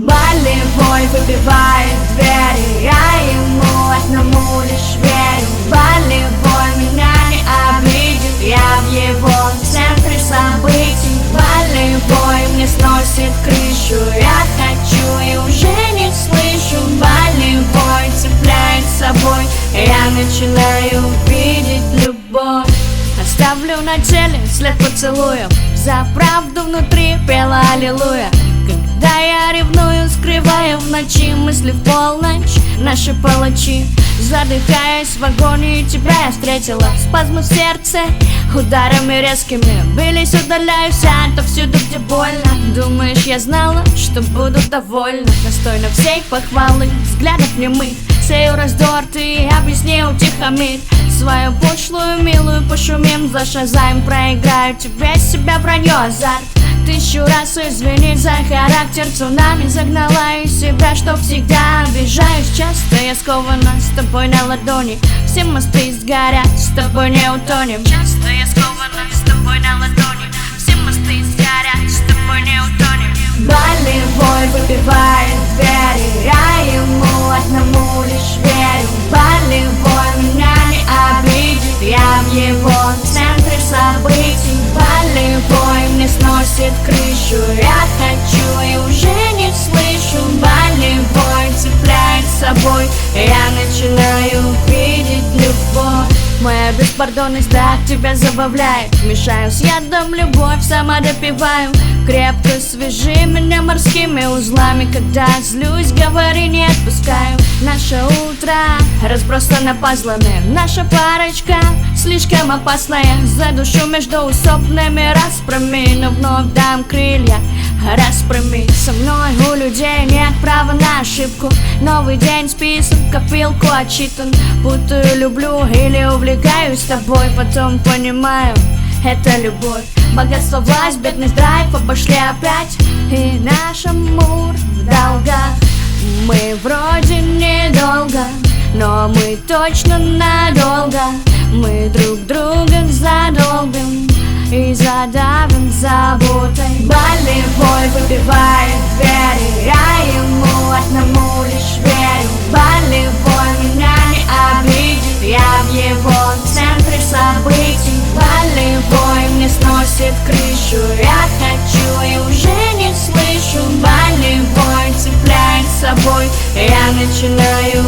Болевой выбивает двери, я ему одному лишь верю. Болевой меня не обидит, я в его центре событий. Болевой мне сносит крышу, я хочу и уже не слышу. Болевой цепляет с собой, я начинаю видеть любовь. Оставлю на теле след поцелуев, за правду внутри пела аллилуйя. Когда я ревную, скрываю в ночи мысли в полночь. Наши палачи, задыхаясь в агонии, тебя я встретила. Спазмы в сердце, ударами резкими бились, удаляюсь отовсюду, где больно. Думаешь, я знала, что буду довольна? Достойна всей похвалы, взглядов немых. Сею раздор, ты объясни, утихомирь свою пошлую, милую, пошумим, зашазаем. Проиграю тебе себя, вранье, азарт. 1000 раз извини за характер, цунами загнала из себя, что всегда обижаюсь. Часто я скована с тобой на ладони, все мосты сгорят, с тобой не утонем. Часто я скована с тобой на ладони, все мосты сгорят, с тобой не утонем. Болевой выбивает двери, я ему одному лишь верю. Болевой меня не обидит, я в его центре событий. Болевой мне сносит крышу, я хочу и уже не слышу. Болевой цепляет с собой, я начинаю видеть любовь. Моя беспардонность так тебя забавляет, мешаю с ядом любовь, сама допиваю. Крепко свяжи меня морскими узлами, когда злюсь, говори, не отпускаю. Наше утро разбросано пазлами, наша парочка слишком опасная. За между усопными распрями, но вновь дам крылья, распрями. Со мной у людей нет права на ошибку. Новый день, список, копилку отчитан. Путаю, люблю или увлекаюсь тобой, потом понимаю, это любовь. Богатство, власть, бедность, драйв, обошли опять. И наш амур в долгах. Мы вроде недолго, но мы точно надолго. Мы друг друга задолбим и задавим заботой. Болевой выбивает двери, я ему одному лишь верю. Болевой меня не обидит, я в его центре событий. Болевой мне сносит крышу, я хочу и уже не слышу. Болевой цепляет с собой, я начинаю